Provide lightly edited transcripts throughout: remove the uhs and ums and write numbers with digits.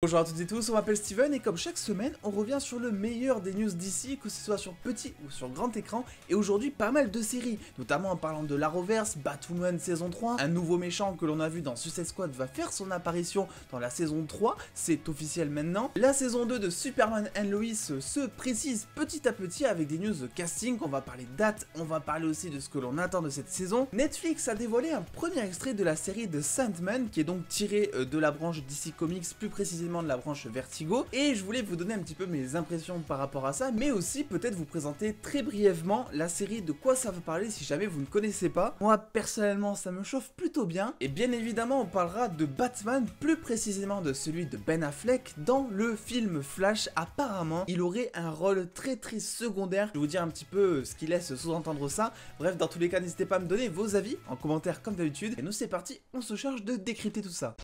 Bonjour à toutes et tous, on m'appelle Steven et comme chaque semaine, on revient sur le meilleur des news d'ici, que ce soit sur petit ou sur grand écran, et aujourd'hui pas mal de séries, notamment en parlant de l'Arrowverse, Batwoman saison 3, un nouveau méchant que l'on a vu dans Suicide Squad va faire son apparition dans la saison 3, c'est officiel maintenant, la saison 2 de Superman and Lois se précise petit à petit avec des news de casting, on va parler de dates, on va parler aussi de ce que l'on attend de cette saison. Netflix a dévoilé un premier extrait de la série de Sandman, qui est donc tiré de la branche DC Comics, plus précisément de la branche Vertigo, et je voulais vous donner un petit peu mes impressions par rapport à ça, mais aussi peut-être vous présenter très brièvement la série, de quoi ça va parler si jamais vous ne connaissez pas. Moi personnellement ça me chauffe plutôt bien, et bien évidemment on parlera de Batman, plus précisément de celui de Ben Affleck dans le film Flash. Apparemment il aurait un rôle très secondaire, je vais vous dire un petit peu ce qui laisse sous-entendre ça. Bref, dans tous les cas n'hésitez pas à me donner vos avis en commentaire comme d'habitude, et nous c'est parti, on se charge de décrypter tout ça.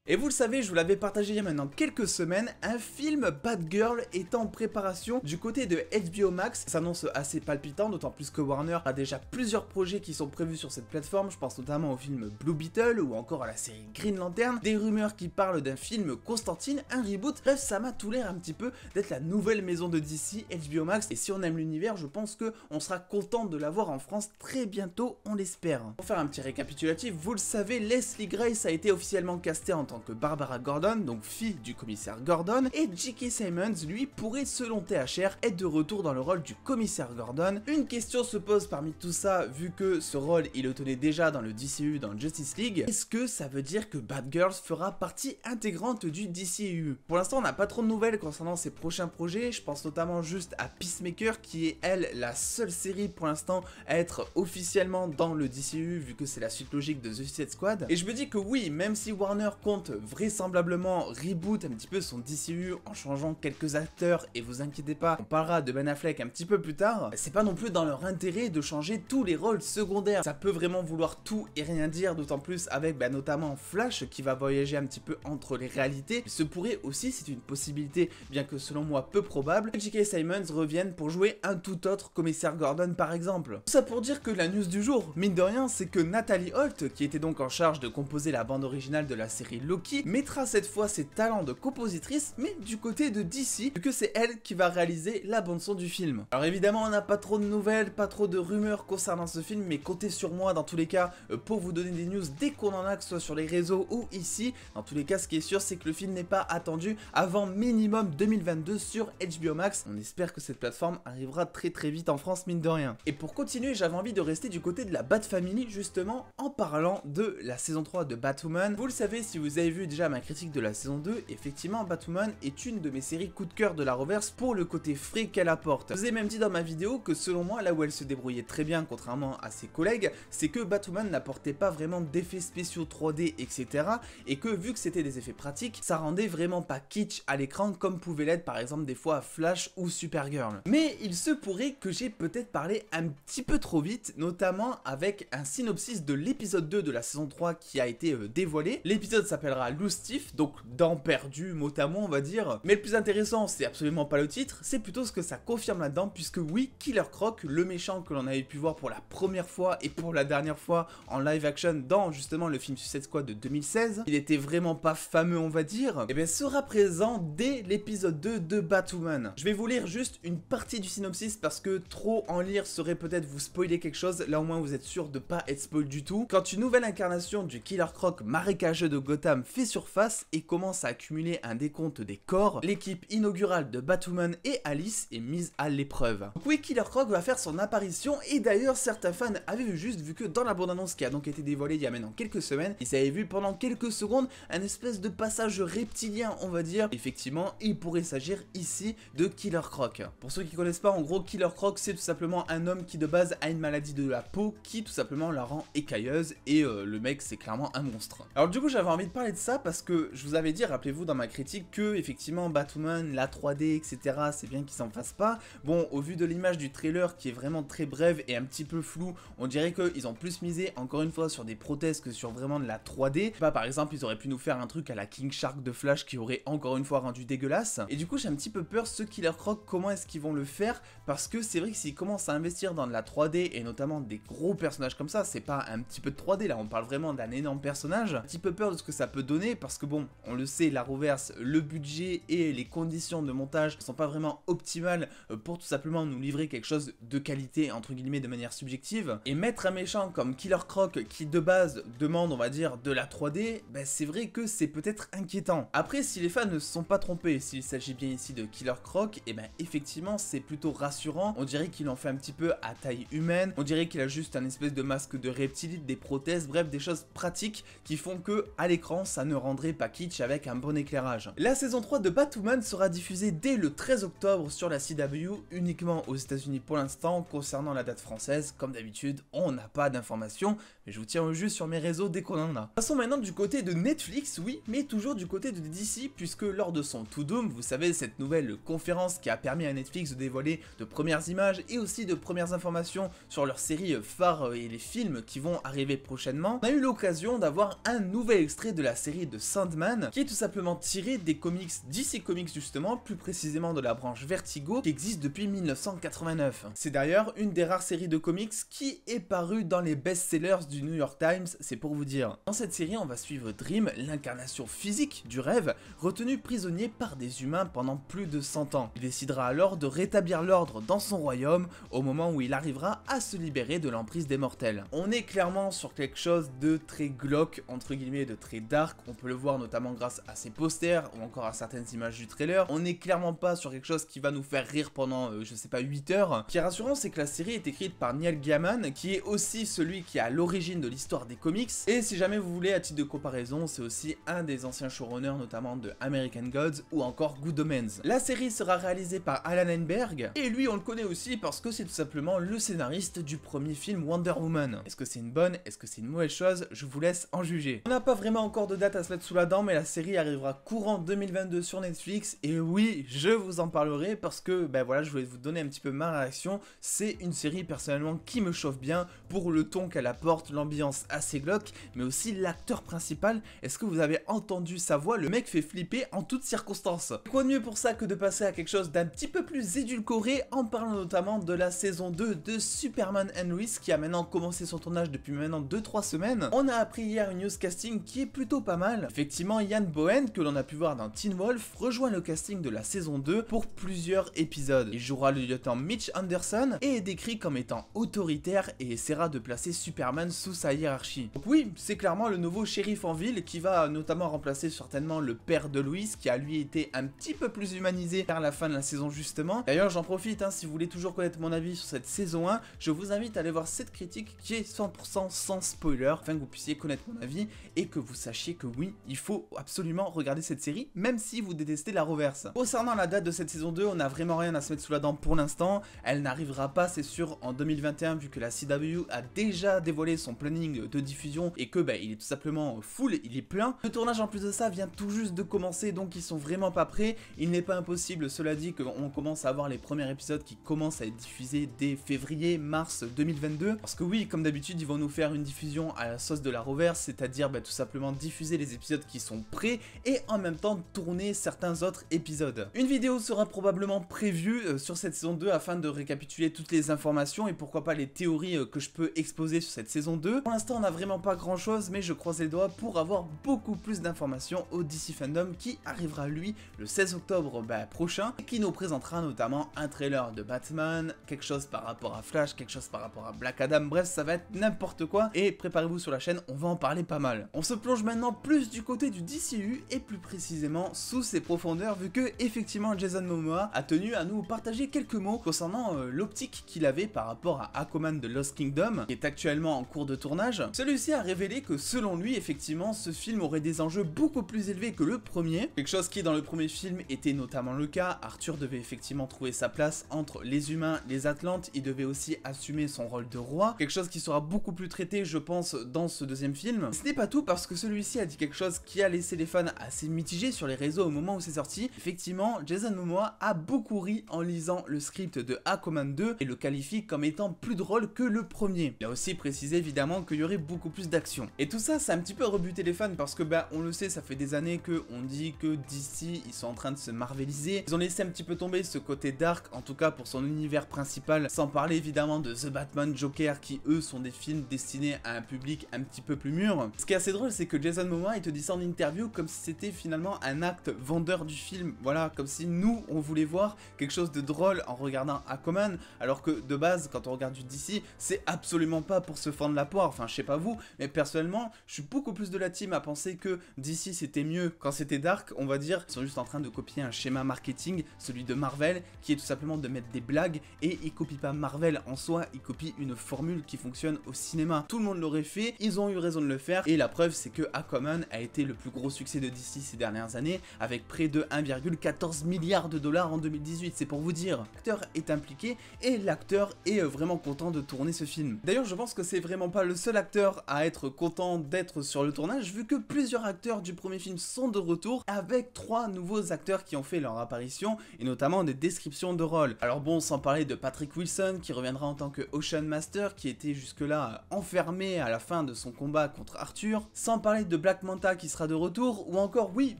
Et vous le savez, je vous l'avais partagé il y a maintenant quelques semaines, un film Batgirl est en préparation du côté de HBO Max. Ça s'annonce assez palpitant, d'autant plus que Warner a déjà plusieurs projets qui sont prévus sur cette plateforme. Je pense notamment au film Blue Beetle ou encore à la série Green Lantern. Des rumeurs qui parlent d'un film Constantine, un reboot. Bref, ça m'a tout l'air un petit peu d'être la nouvelle maison de DC, HBO Max. Et si on aime l'univers, je pense que on sera content de l'avoir en France très bientôt, on l'espère. Pour faire un petit récapitulatif, vous le savez, Leslie Grace a été officiellement castée en tant que Barbara Gordon, donc fille du commissaire Gordon, et J.K. Simmons, lui, pourrait, selon THR, être de retour dans le rôle du commissaire Gordon. Une question se pose parmi tout ça, vu que ce rôle, il le tenait déjà dans le DCU, dans Justice League. Est-ce que ça veut dire que Batgirl fera partie intégrante du DCU? Pour l'instant, on n'a pas trop de nouvelles concernant ses prochains projets. Je pense notamment juste à Peacemaker, qui est, elle, la seule série pour l'instant à être officiellement dans le DCU, vu que c'est la suite logique de The Suicide Squad. Et je me dis que oui, même si Warner compte vraisemblablement reboot un petit peu son DCU en changeant quelques acteurs, et vous inquiétez pas, on parlera de Ben Affleck un petit peu plus tard, c'est pas non plus dans leur intérêt de changer tous les rôles secondaires. Ça peut vraiment vouloir tout et rien dire, d'autant plus avec notamment Flash qui va voyager un petit peu entre les réalités. Il se pourrait aussi, c'est une possibilité, bien que selon moi peu probable, que J.K. Simmons revienne pour jouer un tout autre commissaire Gordon par exemple. Tout ça pour dire que la news du jour, mine de rien, c'est que Natalie Holt, qui était donc en charge de composer la bande originale de la série Loki, mettra cette fois ses talents de compositrice, mais du côté de DC, vu que c'est elle qui va réaliser la bande son du film. Alors évidemment, on n'a pas trop de nouvelles, pas trop de rumeurs concernant ce film, mais comptez sur moi dans tous les cas pour vous donner des news dès qu'on en a, que ce soit sur les réseaux ou ici. Dans tous les cas, ce qui est sûr, c'est que le film n'est pas attendu avant minimum 2022 sur HBO Max. On espère que cette plateforme arrivera très vite en France, mine de rien. Et pour continuer, j'avais envie de rester du côté de la Bat Family, justement, en parlant de la saison 3 de Batwoman. Vous le savez, si vous avez vu déjà ma critique de la saison 2, effectivement Batwoman est une de mes séries coup de cœur de l'Arrowverse pour le côté frais qu'elle apporte. Je vous ai même dit dans ma vidéo que selon moi, là où elle se débrouillait très bien contrairement à ses collègues, c'est que Batwoman n'apportait pas vraiment d'effets spéciaux 3D, etc. et que vu que c'était des effets pratiques, ça rendait vraiment pas kitsch à l'écran comme pouvait l'être par exemple des fois Flash ou Supergirl. Mais il se pourrait que j'ai peut-être parlé un petit peu trop vite, notamment avec un synopsis de l'épisode 2 de la saison 3 qui a été dévoilé. L'épisode s'appellera Loose Thief, donc dents perdues mot à mot on va dire. Mais le plus intéressant, c'est absolument pas le titre, c'est plutôt ce que ça confirme là-dedans, puisque oui, Killer Croc, le méchant que l'on avait pu voir pour la première fois et pour la dernière fois en live action dans justement le film Suicide Squad de 2016, il était vraiment pas fameux on va dire, et bien sera présent dès l'épisode 2 de Batwoman. Je vais vous lire juste une partie du synopsis parce que trop en lire serait peut-être vous spoiler quelque chose, là au moins vous êtes sûr de pas être spoil du tout. Quand une nouvelle incarnation du Killer Croc marécageux de Gotham fait surface et commence à accumuler un décompte des corps, l'équipe inaugurale de Batwoman et Alice est mise à l'épreuve. Donc oui, Killer Croc va faire son apparition, et d'ailleurs certains fans avaient vu juste, vu que dans la bande-annonce qui a donc été dévoilée il y a maintenant quelques semaines, ils avaient vu pendant quelques secondes un espèce de passage reptilien on va dire. Effectivement, il pourrait s'agir ici de Killer Croc. Pour ceux qui connaissent pas, en gros Killer Croc c'est tout simplement un homme qui de base a une maladie de la peau qui tout simplement la rend écailleuse, et le mec c'est clairement un monstre. Alors du coup j'avais envie de parler de ça parce que je vous avais dit, rappelez-vous dans ma critique, que effectivement Batwoman, la 3D, etc., c'est bien qu'ils s'en fassent pas. Bon, au vu de l'image du trailer qui est vraiment très brève et un petit peu floue, on dirait qu'ils ont plus misé encore une fois sur des prothèses que sur vraiment de la 3D. Bah, par exemple, ils auraient pu nous faire un truc à la King Shark de Flash qui aurait encore une fois rendu dégueulasse. Et du coup, j'ai un petit peu peur, ce Killer Croc, comment est-ce qu'ils vont le faire, parce que c'est vrai que s'ils commencent à investir dans de la 3D et notamment des gros personnages comme ça, c'est pas un petit peu de 3D là, on parle vraiment d'un énorme personnage. Un petit peu peur de ce que ça peut donner parce que bon, on le sait, la Reverse, le budget et les conditions de montage sont pas vraiment optimales pour tout simplement nous livrer quelque chose de qualité entre guillemets de manière subjective. Et mettre un méchant comme Killer Croc qui de base demande on va dire de la 3D, ben c'est vrai que c'est peut-être inquiétant. Après, si les fans ne se sont pas trompés, s'il s'agit bien ici de Killer Croc, et ben effectivement c'est plutôt rassurant. On dirait qu'il en fait un petit peu à taille humaine, on dirait qu'il a juste un espèce de masque de reptile, des prothèses, bref des choses pratiques qui font que à l'écran ça ne rendrait pas kitsch avec un bon éclairage. La saison 3 de Batwoman sera diffusée dès le 13 octobre sur la CW, uniquement aux États-Unis pour l'instant. Concernant la date française, comme d'habitude, on n'a pas d'informations, mais je vous tiens au jus sur mes réseaux dès qu'on en a. Passons maintenant du côté de Netflix, oui, mais toujours du côté de DC, puisque lors de son To Doom, vous savez, cette nouvelle conférence qui a permis à Netflix de dévoiler de premières images et aussi de premières informations sur leurs séries phares et les films qui vont arriver prochainement, on a eu l'occasion d'avoir un nouvel extrait de la série de Sandman, qui est tout simplement tiré des comics DC Comics justement, plus précisément de la branche Vertigo, qui existe depuis 1989. C'est d'ailleurs une des rares séries de comics qui est parue dans les best-sellers du New York Times, c'est pour vous dire. Dans cette série, on va suivre Dream, l'incarnation physique du rêve, retenu prisonnier par des humains pendant plus de 100 ans. Il décidera alors de rétablir l'ordre dans son royaume, au moment où il arrivera à se libérer de l'emprise des mortels. On est clairement sur quelque chose de très glauque, entre guillemets, de très dark, on peut le voir notamment grâce à ses posters, ou encore à certaines images du trailer. On n'est clairement pas sur quelque chose qui va nous faire rire pendant, je sais pas, 8 heures. Ce qui est rassurant, c'est que la série est écrite par Neil Gaiman, qui est aussi celui qui est à l'origine de l'histoire des comics, et si jamais vous voulez, à titre de comparaison, c'est aussi un des anciens showrunners, notamment de American Gods, ou encore Good Omens. La série sera réalisée par Alan Heinberg, et lui on le connaît aussi parce que c'est tout simplement le scénariste du premier film Wonder Woman. Est-ce que c'est une bonne, est-ce que c'est une mauvaise chose? Je vous laisse en juger. On n'a pas vraiment encore de date à se mettre sous la dent, mais la série arrivera courant 2022 sur Netflix, et oui, je vous en parlerai parce que, ben voilà, je voulais vous donner un petit peu ma réaction. C'est une série personnellement qui me chauffe bien pour le ton qu'elle apporte, l'ambiance assez glauque, mais aussi l'acteur principal. Est-ce que vous avez entendu sa voix? Le mec fait flipper en toutes circonstances. Quoi de mieux pour ça que de passer à quelque chose d'un petit peu plus édulcoré en parlant notamment de la saison 2 de Superman and Lois qui a maintenant commencé son tournage depuis maintenant 2-3 semaines. On a appris hier une news casting qui est plutôt pas mal. Effectivement, Ian Bohen, que l'on a pu voir dans Teen Wolf, rejoint le casting de la saison 2 pour plusieurs épisodes. Il jouera le lieutenant Mitch Anderson et est décrit comme étant autoritaire et essaiera de placer Superman sous sa hiérarchie. Donc oui, c'est clairement le nouveau shérif en ville qui va notamment remplacer certainement le père de Lois qui a lui été un petit peu plus humanisé vers la fin de la saison justement. D'ailleurs j'en profite, si vous voulez toujours connaître mon avis sur cette saison 1, je vous invite à aller voir cette critique qui est 100% sans spoiler, afin que vous puissiez connaître mon avis et que vous sachiez que oui, il faut absolument regarder cette série, même si vous détestez la reverse. Concernant la date de cette saison 2, on n'a vraiment rien à se mettre sous la dent pour l'instant, elle n'arrivera pas c'est sûr en 2021 vu que la CW a déjà dévoilé son planning de diffusion et que il est tout simplement full, il est plein. Le tournage en plus de ça vient tout juste de commencer, donc ils sont vraiment pas prêts. Il n'est pas impossible, cela dit, qu'on commence à avoir les premiers épisodes qui commencent à être diffusés dès février, mars 2022. Parce que oui, comme d'habitude, ils vont nous faire une diffusion à la sauce de la reverse, c'est-à-dire tout simplement diffuser les épisodes qui sont prêts et en même temps tourner certains autres épisodes. Une vidéo sera probablement prévue sur cette saison 2 afin de récapituler toutes les informations et pourquoi pas les théories que je peux exposer sur cette saison 2. Pour l'instant, on n'a vraiment pas grand chose, mais je croise les doigts pour avoir beaucoup plus d'informations au DC Fandom qui arrivera lui le 16 octobre prochain et qui nous présentera notamment un trailer de Batman, quelque chose par rapport à Flash, quelque chose par rapport à Black Adam, bref ça va être n'importe quoi et préparez-vous sur la chaîne, on va en parler pas mal. On se plonge maintenant plus du côté du DCU et plus précisément sous ses profondeurs vu que effectivement Jason Momoa a tenu à nous partager quelques mots concernant l'optique qu'il avait par rapport à Aquaman de Lost Kingdom qui est actuellement en cours de tournage. Celui-ci a révélé que selon lui effectivement ce film aurait des enjeux beaucoup plus élevés que le premier, quelque chose qui dans le premier film était notamment le cas. Arthur devait effectivement trouver sa place entre les humains, les Atlantes, il devait aussi assumer son rôle de roi, quelque chose qui sera beaucoup plus traité je pense dans ce deuxième film. Ce n'est pas tout parce que celui-ci aussi a dit quelque chose qui a laissé les fans assez mitigés sur les réseaux au moment où c'est sorti. Effectivement, Jason Momoa a beaucoup ri en lisant le script de Aquaman 2 et le qualifie comme étant plus drôle que le premier. Il a aussi précisé évidemment qu'il y aurait beaucoup plus d'action. Et tout ça, ça a un petit peu rebuté les fans parce que on le sait, ça fait des années que on dit que DC, ils sont en train de se marveliser. Ils ont laissé un petit peu tomber ce côté dark, en tout cas pour son univers principal, sans parler évidemment de The Batman, Joker, qui eux sont des films destinés à un public un petit peu plus mûr. Ce qui est assez drôle, c'est que Jason Momoa, il te dit ça en interview comme si c'était finalement un acte vendeur du film. Voilà, comme si nous, on voulait voir quelque chose de drôle en regardant Aquaman, alors que de base, quand on regarde du DC, c'est absolument pas pour se fendre la poire. Enfin, je sais pas vous, mais personnellement, je suis beaucoup plus de la team à penser que DC c'était mieux quand c'était dark, on va dire. Ils sont juste en train de copier un schéma marketing, celui de Marvel, qui est tout simplement de mettre des blagues, et ils copient pas Marvel en soi, ils copient une formule qui fonctionne au cinéma. Tout le monde l'aurait fait, ils ont eu raison de le faire, et la preuve c'est que Aquaman a été le plus gros succès de DC ces dernières années, avec près de 1,14 milliard de dollars en 2018, c'est pour vous dire. L'acteur est impliqué, et l'acteur est vraiment content de tourner ce film. D'ailleurs, je pense que c'est vraiment pas le seul acteur à être content d'être sur le tournage, vu que plusieurs acteurs du premier film sont de retour, avec 3 nouveaux acteurs qui ont fait leur apparition, et notamment des descriptions de rôles. Alors bon, sans parler de Patrick Wilson, qui reviendra en tant que Ocean Master, qui était jusque-là enfermé à la fin de son combat contre Arthur, sans parler de Black Manta qui sera de retour, ou encore, oui,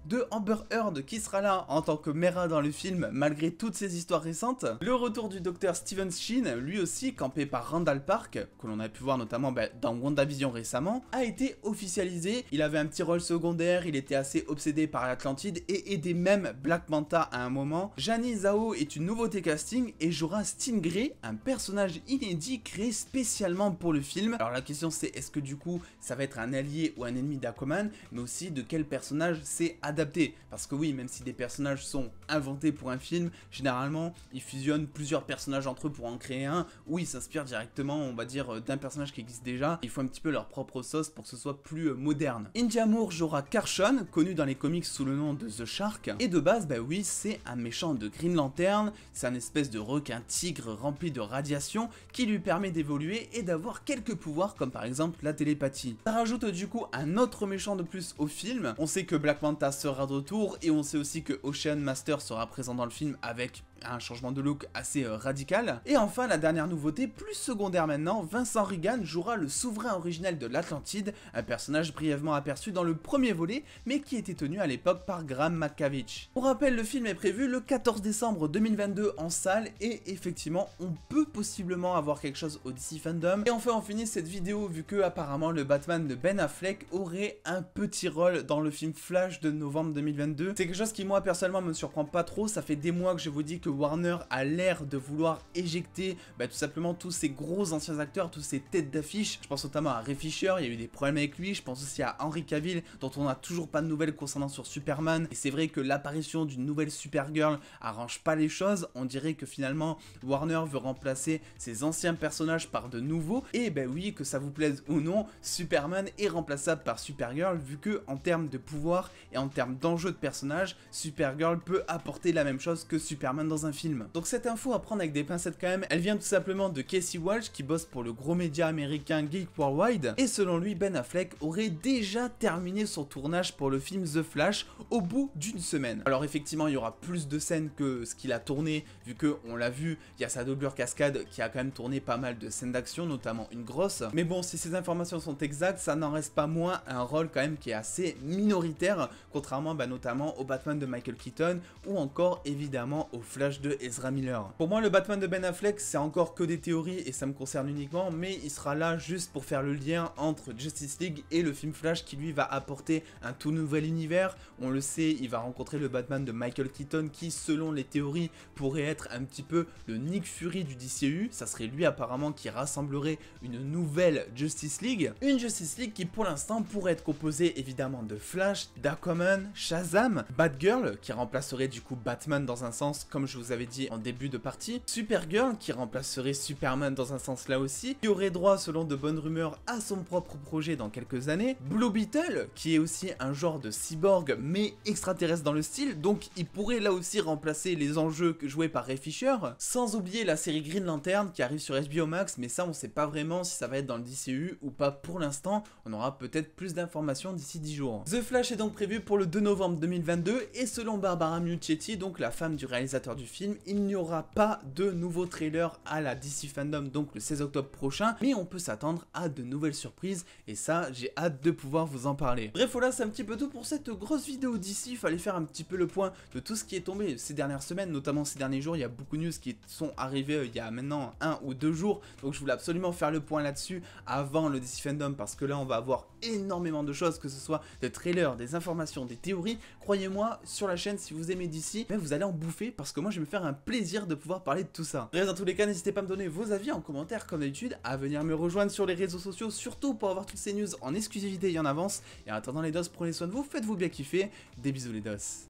de Amber Heard qui sera là en tant que Mera dans le film, malgré toutes ces histoires récentes. Le retour du docteur Steven Sheen, lui aussi campé par Randall Park, que l'on a pu voir notamment dans WandaVision récemment, a été officialisé. Il avait un petit rôle secondaire, il était assez obsédé par l'Atlantide et aidait même Black Manta à un moment. Jani Zhao est une nouveauté casting et jouera Stingray, un personnage inédit créé spécialement pour le film. Alors la question c'est, est-ce que du coup ça va être un allié ou un ennemi d'Aquaman, mais aussi de quel personnage c'est adapté, parce que oui, même si des personnages sont inventés pour un film, généralement ils fusionnent plusieurs personnages entre eux pour en créer un, ou ils s'inspirent directement, on va dire, d'un personnage qui existe déjà. Il faut un petit peu leur propre sauce pour que ce soit plus moderne. India Moore jouera Karshon, connu dans les comics sous le nom de The Shark, et de base, oui, c'est un méchant de Green Lantern, c'est un espèce de requin tigre rempli de radiation qui lui permet d'évoluer et d'avoir quelques pouvoirs comme par exemple la télépathie. Ça rajoute du coup un autre méchant de plus au film. On sait que Black Manta sera de retour et on sait aussi que Ocean Master sera présent dans le film avec un changement de look assez radical. Et enfin, la dernière nouveauté, plus secondaire maintenant, Vincent Regan jouera le souverain originel de l'Atlantide, un personnage brièvement aperçu dans le premier volet, mais qui était tenu à l'époque par Graham McCavitch. Pour rappel, le film est prévu le 14 décembre 2022 en salle, et effectivement, on peut possiblement avoir quelque chose au DC Fandom. Et enfin, on finit cette vidéo, vu que apparemment le Batman de Ben Affleck aurait un petit rôle dans le film Flash de novembre 2022. C'est quelque chose qui, moi, personnellement, me surprend pas trop. Ça fait des mois que je vous dis que Warner a l'air de vouloir éjecter tout simplement tous ces gros anciens acteurs, tous ces têtes d'affiche. Je pense notamment à Ray Fisher, il y a eu des problèmes avec lui. Je pense aussi à Henry Cavill, dont on n'a toujours pas de nouvelles concernant sur Superman. Et c'est vrai que l'apparition d'une nouvelle Supergirl arrange pas les choses. On dirait que finalement Warner veut remplacer ses anciens personnages par de nouveaux. Et oui, que ça vous plaise ou non, Superman est remplaçable par Supergirl, vu que en termes de pouvoir et en termes d'enjeu de personnage, Supergirl peut apporter la même chose que Superman dans un film. Donc cette info à prendre avec des pincettes quand même, elle vient tout simplement de Casey Walsh qui bosse pour le gros média américain Geek Worldwide, et selon lui, Ben Affleck aurait déjà terminé son tournage pour le film The Flash au bout d'une semaine. Alors effectivement, il y aura plus de scènes que ce qu'il a tourné, vu que on l'a vu, il y a sa doublure cascade qui a quand même tourné pas mal de scènes d'action, notamment une grosse. Mais bon, si ces informations sont exactes, ça n'en reste pas moins un rôle quand même qui est assez minoritaire, contrairement notamment au Batman de Michael Keaton ou encore évidemment au Flash de Ezra Miller. Pour moi, le Batman de Ben Affleck, c'est encore que des théories et ça me concerne uniquement, mais il sera là juste pour faire le lien entre Justice League et le film Flash qui lui va apporter un tout nouvel univers. On le sait, il va rencontrer le Batman de Michael Keaton qui, selon les théories, pourrait être un petit peu le Nick Fury du DCU. Ça serait lui apparemment qui rassemblerait une nouvelle Justice League. Une Justice League qui pour l'instant pourrait être composée évidemment de Flash, d'Aquaman, Shazam, Batgirl qui remplacerait du coup Batman dans un sens, comme je je vous avais dit en début de partie, Supergirl qui remplacerait Superman dans un sens là aussi, qui aurait droit selon de bonnes rumeurs à son propre projet dans quelques années, Blue Beetle qui est aussi un genre de cyborg mais extraterrestre dans le style, donc il pourrait là aussi remplacer les enjeux joués par Ray Fisher, sans oublier la série Green Lantern qui arrive sur HBO Max, mais ça on sait pas vraiment si ça va être dans le DCU ou pas pour l'instant, on aura peut-être plus d'informations d'ici 10 jours. The Flash est donc prévu pour le 2 novembre 2022 et selon Barbara Muccetti, donc la femme du réalisateur du film, il n'y aura pas de nouveau trailer à la DC Fandom donc le 16 octobre prochain, mais on peut s'attendre à de nouvelles surprises et ça j'ai hâte de pouvoir vous en parler. Bref voilà, c'est un petit peu tout pour cette grosse vidéo d'ici, il fallait faire un petit peu le point de tout ce qui est tombé ces dernières semaines, notamment ces derniers jours, il y a beaucoup de news qui sont arrivées il y a maintenant 1 ou 2 jours, donc je voulais absolument faire le point là-dessus avant le DC Fandom parce que là on va avoir énormément de choses, que ce soit des trailers, des informations, des théories. Croyez-moi, sur la chaîne, si vous aimez DC, vous allez en bouffer parce que moi je vais me faire un plaisir de pouvoir parler de tout ça. Bref, dans tous les cas, n'hésitez pas à me donner vos avis en commentaire comme d'habitude, à venir me rejoindre sur les réseaux sociaux, surtout pour avoir toutes ces news en exclusivité et en avance. Et en attendant les dos, prenez soin de vous, faites-vous bien kiffer, des bisous les dos.